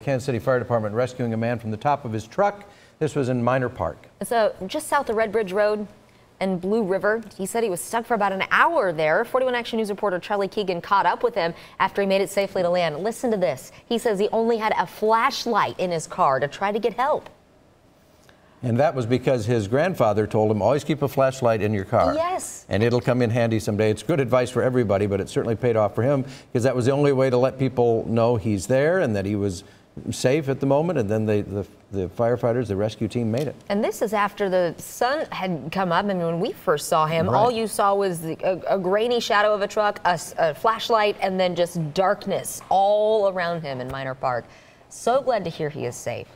Kansas City Fire Department rescuing a man from the top of his truck. This was in Minor Park. So just south of Red Bridge Road and Blue River. He said he was stuck for about an hour there. 41 Action News reporter Charlie Keegan caught up with him after he made it safely to land. Listen to this. He says he only had a flashlight in his car to try to get help. And that was because his grandfather told him, always keep a flashlight in your car. Yes. And it'll come in handy someday. It's good advice for everybody, but it certainly paid off for him because that was the only way to let people know he's there and that he was safe at the moment. And then the firefighters, the rescue team made it. And this is after the sun had come up. I mean, when we first saw him, all you saw was a grainy shadow of a truck, a flashlight, and then just darkness all around him in Minor Park. So glad to hear he is safe.